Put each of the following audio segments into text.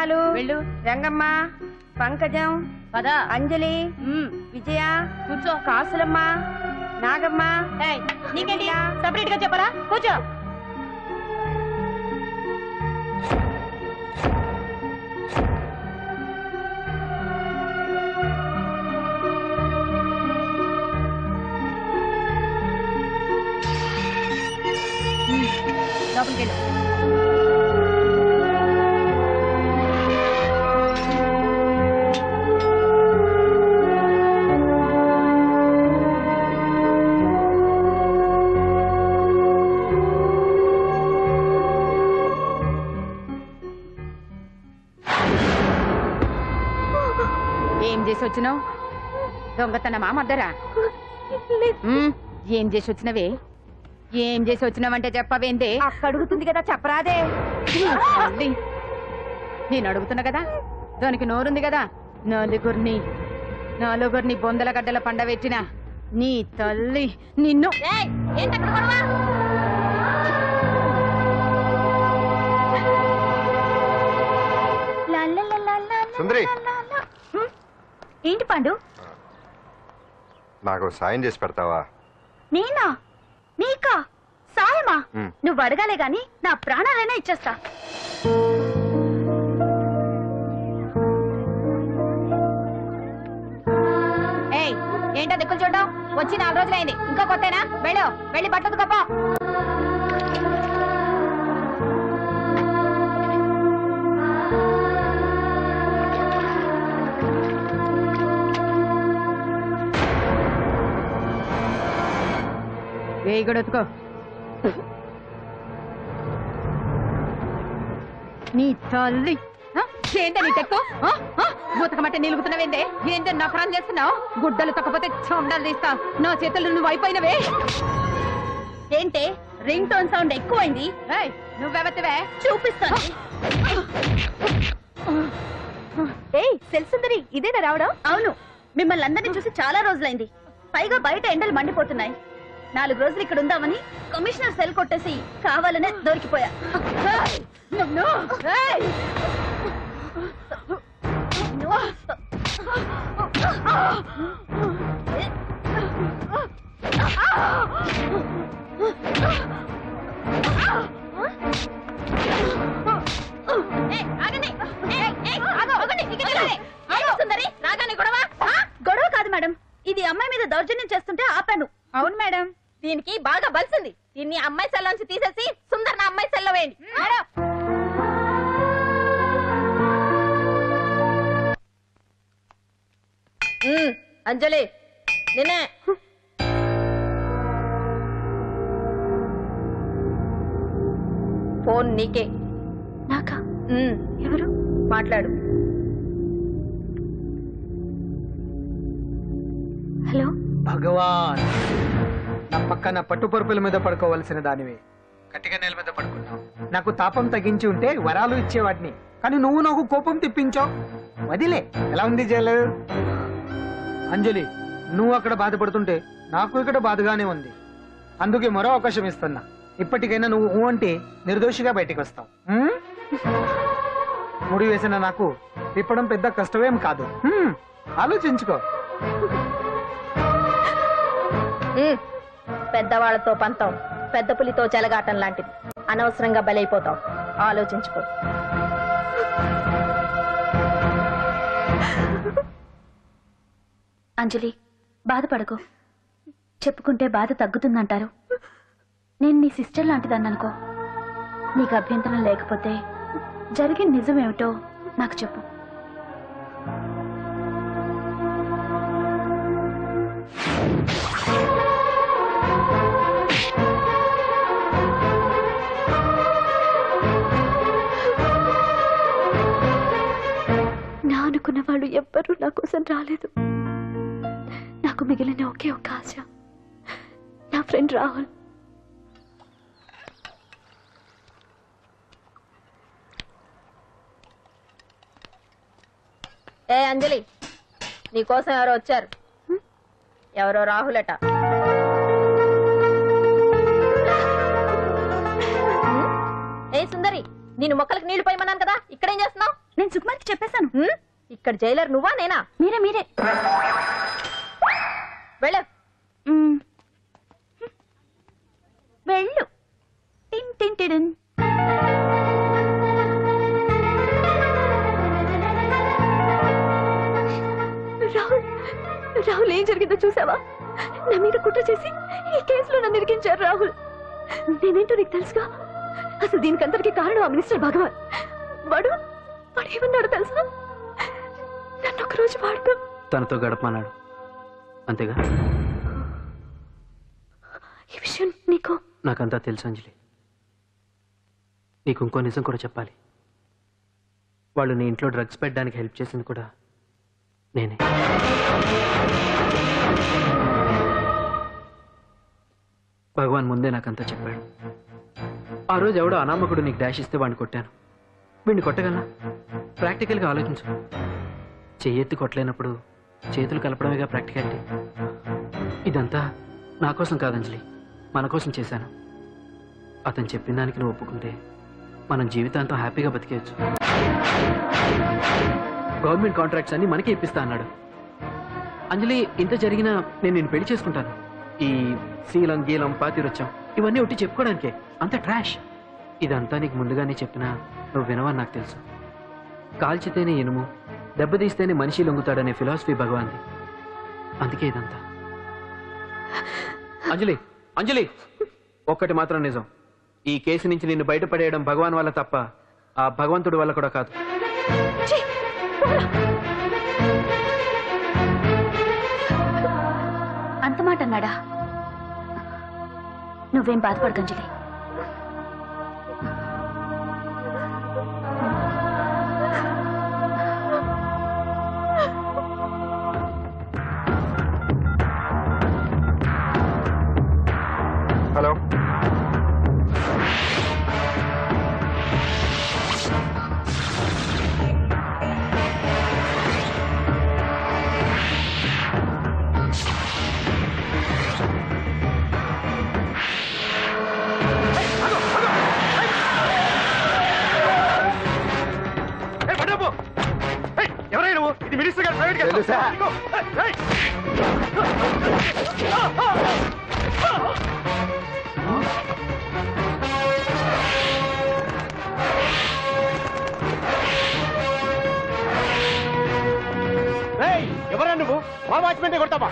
వనమాలు, రంగమ్మ, పంకజం, అంజలి, విజయ, కూర్చో, కాసులమ్మ, నాగమ్మ. నీకేంటి సపరేట్ గా చెప్పరా? కూర్చో. లోపలికి వెళ్ళు. ఏం చేసి వచ్చినావు? దొంగతనమా మద్దరా? ఏం చేసి వచ్చినవే? ఏం చేసి వచ్చినావంటే చెప్పవేందే? అడుగుతుంది కదా, చెప్పరాదే. నేను అడుగుతున్నా కదా, దానికి నోరుంది కదా. నలుగురిని బొందల గడ్డల పండబెట్టిన నీ తల్లి నిన్ను. ఏంటి పండు? నాకు సాయం చేసి పెడతావా? నేనా? నీకా సాయమా? నువ్వు అడగాలే గాని నా ప్రాణాలైనా ఇచ్చేస్తా. ఏయ్, ఏంటో దిక్కులు చూడడం? వచ్చి 4 రోజులైంది, ఇంకా కొత్తేనా? వెళ్ళి బట్టలు కప్ప. వేయగడొత్తుకో. నీ తల్లి ఏంట నీ తెక్కు? బూతకమంటే నిలుగుతున్నావేందే? ఏంటో నఫరం చేస్తున్నావు? గుడ్డలు తొక్కపోతే చొండలు తీస్తా. నా చేతులు నువ్వు అయిపోయినవే. ఏంటే రింగ్ టోన్ సౌండ్ ఎక్కువైంది? నువ్వెవతివే? చూపిస్తాను. ఏయ్ సెల్సుందరి, ఇదేనా రావడం? అవును, మిమ్మల్ని అందరినీ చూసి చాలా రోజులైంది. పైగా బయట ఎండలు మండిపోతున్నాయి. 4 రోజులు ఇక్కడ ఉందామని కమిషనర్ సెల్ కొట్టేసి కావాలనే దొరికిపోయా. గొడవ కాదు మేడం, ఇది అమ్మాయి మీద దౌర్జన్యం చేస్తుంటే ఆపాను. అవును మేడం, దీనికి బాగా బలిసింది. దీన్ని అమ్మాయి సెల్లోంచి తీసేసి సుందర్ నా అమ్మాయి సెల్లో వేయండి. అంజలి, నిన్నే. ఫోన్ నీకే. నాకా? ఎవరు? మాట్లాడు. హలో. భగవాన్, నా పక్కన పట్టుపరుపుల మీద పడుకోవలసిన దానివే గట్టిగా నేల మీద పడుకున్నావు. నాకు తాపం తగ్గించి ఉంటే వరాలు ఇచ్చేవాడిని, కానీ నువ్వు నాకు కోపం తెప్పించావు. వదిలే. ఎలా ఉంది జైలు? అంజలి, నువ్వు అక్కడ బాధపడుతుంటే నాకు ఇక్కడ బాధగానే ఉంది. అందుకే మరో అవకాశం ఇస్తున్నా. ఇప్పటికైనా నువ్వు అంటే నిర్దోషిగా బయటికి వస్తావు. ముడి వేసిన నాకు తిప్పడం పెద్ద కష్టమేం కాదు. ఆలోచించుకో. పెద్దవాళ్లతో పంతం పెద్ద పులితో చెలగాటం లాంటిది. అనవసరంగా బలైపోతావు. ఆలోచించుకో. అంజలి, బాధపడకు. చెప్పుకుంటే బాధ తగ్గుతుందంటారు. నేను నీ సిస్టర్ లాంటిదన్ననుకో. నీకు అభ్యంతరం లేకపోతే జరిగిన నిజమేమిటో నాకు చెప్పు. నా అనుకున్న వాళ్ళు ఎవ్వరూ నా కోసం రాలేదు. నాకు మిగిలిన ఒకే ఒక ఆశ, నా ఫ్రెండ్ రాహుల్. ఏ అంజలి, నీకోసం ఎవరో వచ్చారు. ఎవరో రాహుల్ అట. ఏ సుందరి, నేను మొక్కలకు నీళ్లు పోయమన్నాను కదా, ఇక్కడేం చేస్తున్నావు? నేను సుకుమార్కి చెప్పేశాను. ఇక్కడ జైలర్ నువ్వా నేనా? మీరే మీరే వెళ్ళు. వెళ్ళు. టిన్ టిన్ టిడిన్. రాహుల్, రాహుల్ ఏం జరిగిందో చూసావా? నా మీద కుట్ర చేసి ఈ కేసులో నన్ను ఇరికించారు రాహుల్. నేనేంటో నీకు తెలుసుగా. అసలు దీనికంతటికి కారణం ఆ మినిస్టర్ భగవాన్. వాడు వాడు ఏమన్నాడు తెలుసా? నన్ను ఒకరోజు వాడుతూ తనతో గడపమన్నాడు, అంతేగా? ఈ విషయం నీకు నాకంతా తెలుసు అంజలి. నీకు ఇంకో నిజం కూడా చెప్పాలి. వాళ్ళు నీ ఇంట్లో డ్రగ్స్ పెట్టడానికి హెల్ప్ చేసింది కూడా నేనే. భగవాన్ ముందే నాకంతా చెప్పాడు. ఆ రోజు ఎవడో అనామకుడు నీకు డాష్ ఇస్తే వాడిని కొట్టాను. వీడిని కొట్టగలనా? ప్రాక్టికల్గా ఆలోచించు. చెయ్యెత్తి కొట్టలేనప్పుడు చేతులు కలపడమేగా ప్రాక్టికాలిటీ. ఇదంతా నా కోసం కాదంజలి, మన కోసం చేశాను. అతను చెప్పిన దానికి నువ్వు ఒప్పుకుంటే మనం జీవితాంతం హ్యాపీగా బతికేయచ్చు. గవర్నమెంట్ కాంట్రాక్ట్స్ అన్ని మనకే ఇప్పిస్తా అన్నాడు. అంజలి, ఇంత జరిగినా నేను నిన్ను పెళ్లి చేసుకుంటాను. ఈ శీలం గీలం పాతిరొచ్చాం ఇవన్నీ ఒకటి చెప్పుకోవడానికే. అంత ట్రాష్. ఇదంతా నీకు ముందుగానే చెప్పినా నువ్వు వినవని నాకు తెలుసు. కాల్చితేనే ఇనుము, దెబ్బతీస్తేనే మనిషి లొంగుతాడనే ఫిలాసఫీ భగవాన్ది. అందుకే ఇదంతా. అంజలి, అంజలి, ఒక్కటి మాత్రం నిజం. ఈ కేసు నుంచి నిన్ను బయటపడేయడం భగవాన్ వల్ల తప్ప ఆ భగవంతుడి వల్ల కూడా కాదు. అంత మాట అన్నాడా? నువ్వేం బాధపడకు అంజలి. హలో, ఎవరైనా నువ్వు? ఇది మినిస్టర్ గారు ప్రైవేట్ గా తెలుసా? ఎవరా నువ్వు? మా వాచ్మెంటే కొడతావా?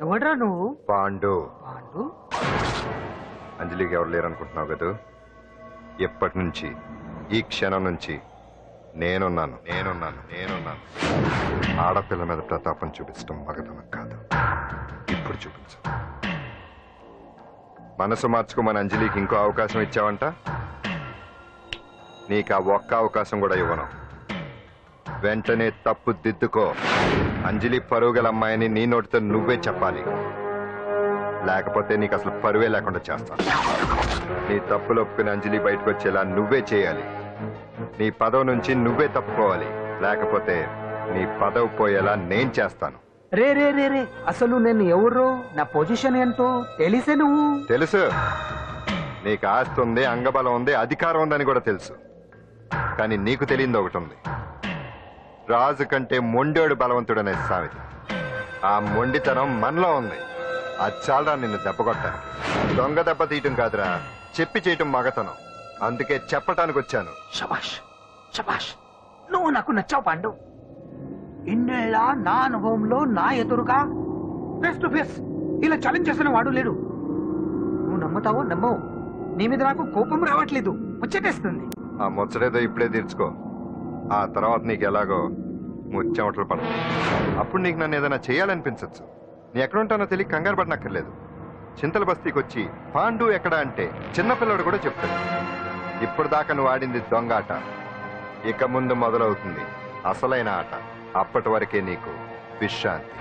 ఎవడ్రా నువ్వు? పాండు. పాండు? అంజలికి ఎవరు లేరనుకుంటున్నావు కదా? ఎప్పటి నుంచి, ఈ క్షణం నుంచి నేనున్నాను. ఆడపిల్ల మీద ప్రతాపం చూపించడం మగతనం కాదు. ఇప్పుడు చూపించు. మనసు మార్చుకోమని అంజలికి ఇంకో అవకాశం ఇచ్చావంట. నీకు ఆ ఒక్క అవకాశం కూడా ఇవ్వను. వెంటనే తప్పు దిద్దుకో. అంజలి పరుగుల అమ్మాయిని నీ నోటితో నువ్వే చెప్పాలి. లేకపోతే నీకు అసలు పరువే లేకుండా చేస్తాను. నీ తప్పులు ఒప్పుకుని అంజలి బయటకు వచ్చేలా నువ్వే చేయాలి. నీ పదవి నుంచి నువ్వే తప్పుకోవాలి, లేకపోతే నీ పదవి పోయేలా నేను చేస్తాను. రే రే రే రే అసలు నేను ఎవరు, నా పొజిషన్ ఏంటో తెలిసే నువ్వు. తెలుసు, నీకు ఆస్తి ఉంది, అంగబలం ఉంది, అధికారం ఉందని కూడా తెలుసు. కానీ నీకు తెలియంది ఒకటి ఉంది. రాజు కంటే మొండోడు బలవంతుడనే సామెత. ఆ మొండితనం మనలో ఉంది. అది చాలా నిన్ను దెబ్బకొట్టానికి. దొంగ దెబ్బ తీయటం కాదురా, చెప్పి చేయటం మగతనం. అందుకే చెప్పటానికి వచ్చాను. శబాష్ శబాష్, నువ్వు నాకు నచ్చావు పాండు. ఇన్నేళ్ళ నా అనుభవంలో నా ఎదురుగా ఫేస్ టు ఫేస్ ఇలా ఛాలెంజ్ చేసిన వాడు లేడు. నువ్వు నమ్ముతావో నమ్మవు, నీ మీద నాకు కోపం రావట్లేదు, ముచ్చటేస్తుంది. ఆ ముచ్చటేదో ఇప్పుడే తీర్చుకో. ఆ తర్వాత నీకు ఎలాగో ముచ్చెమటలు పడతాయి. అప్పుడు నీకు నన్ను ఏదైనా చేయాలనిపించచ్చు. నీ ఎక్కడుంటానో తెలియ కంగారు పడనక్కర్లేదు. చింతల బస్తీకి వచ్చి పాండు ఎక్కడ అంటే చిన్నపిల్లడు కూడా చెప్తాడు. ఇప్పుడు దాకా నువ్వు ఆడింది దొంగ ఆట, ఇక ముందు మొదలవుతుంది అసలైన ఆట. అప్పటి వరకే నీకు విశ్రాంతి.